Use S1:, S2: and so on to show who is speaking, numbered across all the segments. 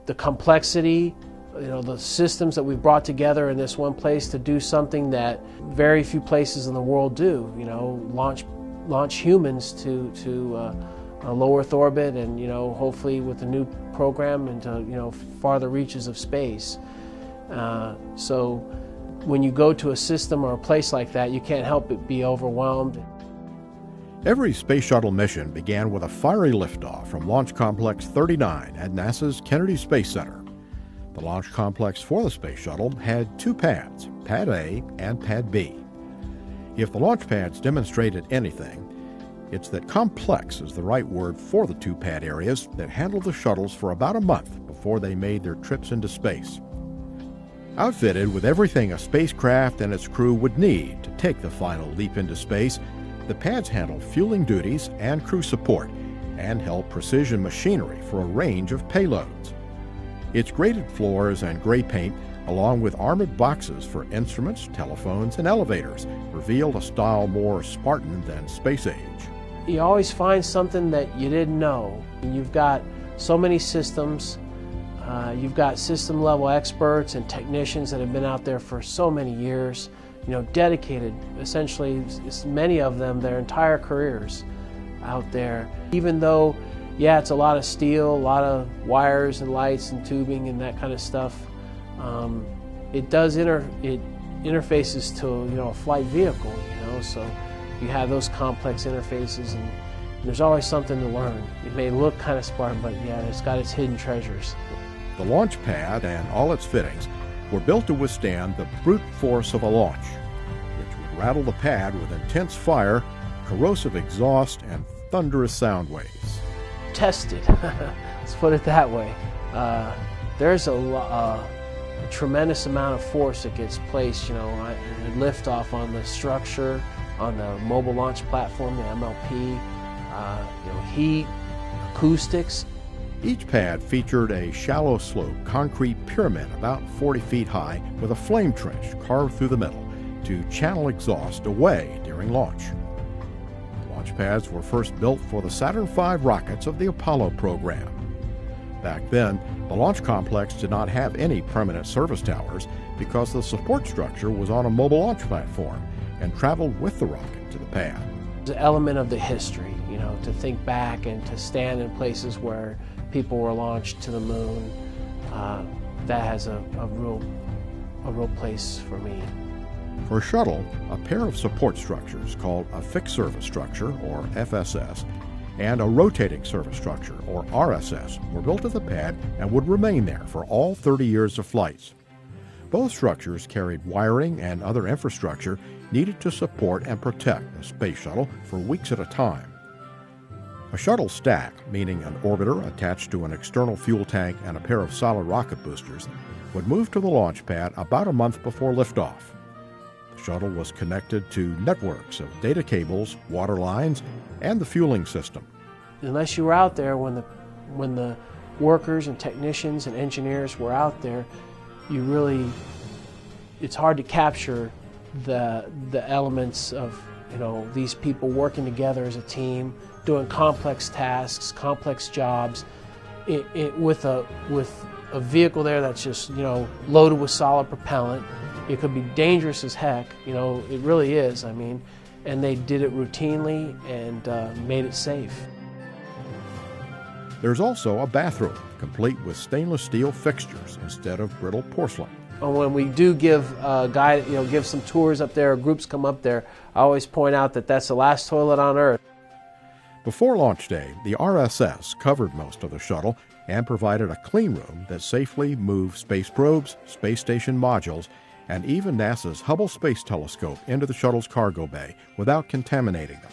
S1: The complexity, the systems that we've brought together in this one place to do something that very few places in the world do, launch humans to a low Earth orbit, and hopefully with a new program into farther reaches of space. So when you go to a system or a place like that, you can't help but be overwhelmed.
S2: Every space shuttle mission began with a fiery liftoff from Launch Complex 39 at NASA's Kennedy Space Center. The launch complex for the space shuttle had two pads, Pad A and Pad B. If the launch pads demonstrated anything, it's that complex is the right word for the two pad areas that handled the shuttles for about a month before they made their trips into space. Outfitted with everything a spacecraft and its crew would need to take the final leap into space, the pads handled fueling duties and crew support and held precision machinery for a range of payloads. Its graded floors and gray paint, along with armored boxes for instruments, telephones, and elevators, revealed a style more Spartan than space age.
S1: You always find something that you didn't know. You've got so many systems. You've got system level experts and technicians that have been out there for so many years, dedicated, essentially, many of them, their entire careers out there. Even though, yeah, it's a lot of steel, a lot of wires and lights and tubing and that kind of stuff, it interfaces to, a flight vehicle, so you have those complex interfaces, and there's always something to learn. It may look kind of Spartan, but yeah, it's got its hidden treasures.
S2: The launch pad and all its fittings were built to withstand the brute force of a launch, which would rattle the pad with intense fire, corrosive exhaust, and thunderous sound waves.
S1: Tested, let's put it that way. There's a tremendous amount of force that gets placed, liftoff on the structure, on the mobile launch platform, the MLP, heat, acoustics.
S2: Each pad featured a shallow slope concrete pyramid about 40 feet high with a flame trench carved through the middle to channel exhaust away during launch. Launch pads were first built for the Saturn V rockets of the Apollo program. Back then, the launch complex did not have any permanent service towers because the support structure was on a mobile launch platform and traveled with the rocket to the pad.
S1: It's an element of the history, to think back and to stand in places where people were launched to the moon. That has a real place for me.
S2: For Shuttle, a pair of support structures called a fixed service structure, or FSS, and a rotating service structure, or RSS, were built at the pad and would remain there for all 30 years of flights. Both structures carried wiring and other infrastructure needed to support and protect the space shuttle for weeks at a time. A shuttle stack, meaning an orbiter attached to an external fuel tank and a pair of solid rocket boosters, would move to the launch pad about a month before liftoff. The shuttle was connected to networks of data cables, water lines, and the fueling system.
S1: Unless you were out there when the workers and technicians and engineers were out there, it's hard to capture the elements of these people working together as a team, doing complex tasks, complex jobs, with a vehicle there that's just loaded with solid propellant. It could be dangerous as heck, it really is. And they did it routinely and made it safe.
S2: There's also a bathroom, complete with stainless steel fixtures instead of brittle porcelain.
S1: When we do give give some tours up there, or groups come up there, I always point out that that's the last toilet on Earth.
S2: Before launch day, the RSS covered most of the shuttle and provided a clean room that safely moved space probes, space station modules, and even NASA's Hubble Space Telescope into the shuttle's cargo bay without contaminating them.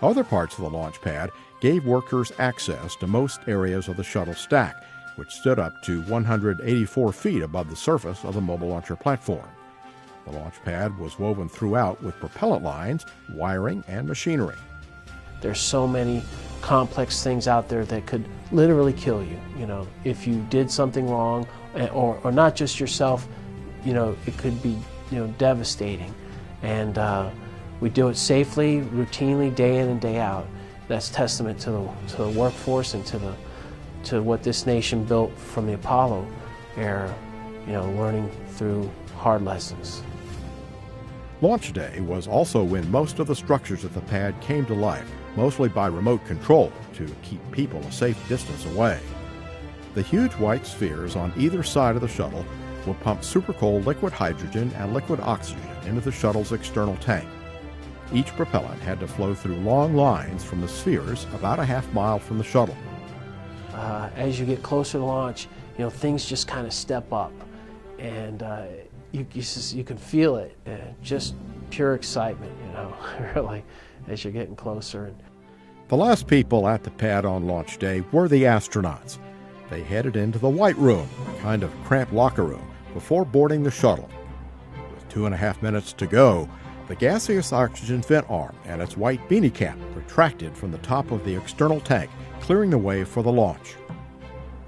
S2: Other parts of the launch pad gave workers access to most areas of the shuttle stack, which stood up to 184 feet above the surface of the mobile launcher platform. The launch pad was woven throughout with propellant lines, wiring, and machinery.
S1: There's so many complex things out there that could literally kill you, if you did something wrong, or not just yourself, it could be, devastating. And we do it safely, routinely, day in and day out. That's testament to the workforce and to to what this nation built from the Apollo era, learning through hard lessons.
S2: Launch Day was also when most of the structures at the pad came to life, mostly by remote control to keep people a safe distance away. The huge white spheres on either side of the shuttle will pump supercold liquid hydrogen and liquid oxygen into the shuttle's external tank. Each propellant had to flow through long lines from the spheres about a half-mile from the shuttle.
S1: As you get closer to launch, things just kind of step up, and you can feel it, just pure excitement, really, as you're getting closer.
S2: The last people at the pad on launch day were the astronauts. They headed into the White Room, a kind of cramped locker room, before boarding the shuttle. With 2.5 minutes to go, the gaseous oxygen vent arm and its white beanie cap retracted from the top of the external tank, clearing the way for the launch.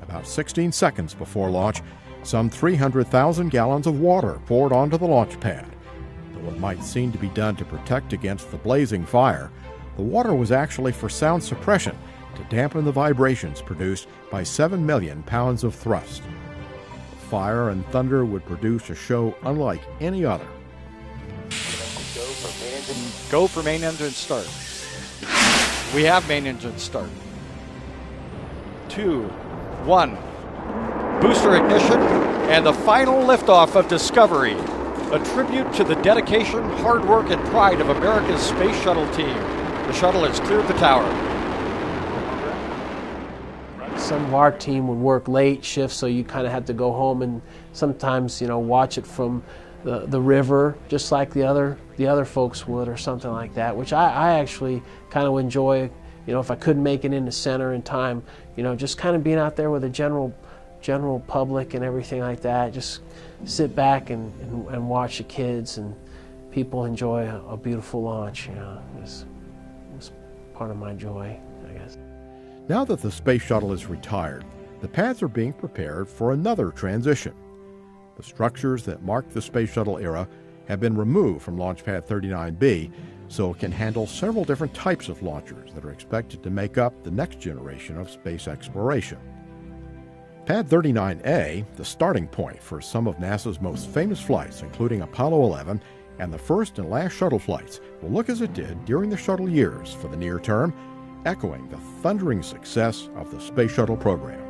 S2: About 16 seconds before launch, some 300,000 gallons of water poured onto the launch pad. Though it might seem to be done to protect against the blazing fire, the water was actually for sound suppression to dampen the vibrations produced by 7 million pounds of thrust. The fire and thunder would produce a show unlike any other.
S3: Go for main engine start. We have main engine start. 2, 1. Booster ignition and the final liftoff of Discovery. A tribute to the dedication, hard work, and pride of America's Space Shuttle team. The shuttle has cleared the tower.
S1: Some of our team would work late shifts, so you kind of had to go home and sometimes, watch it from the river, just like the other folks would, or something like that, which I actually kind of enjoy. If I couldn't make it into center in time, just kind of being out there with the general public and everything like that. Just sit back and watch the kids and people enjoy a beautiful launch. It was part of my joy, I guess.
S2: Now that the space shuttle is retired, the pads are being prepared for another transition. The structures that marked the space shuttle era have been removed from Launch Pad 39B, so it can handle several different types of launchers that are expected to make up the next generation of space exploration. Pad 39A, the starting point for some of NASA's most famous flights, including Apollo 11 and the first and last shuttle flights, will look as it did during the shuttle years for the near term, echoing the thundering success of the Space Shuttle program.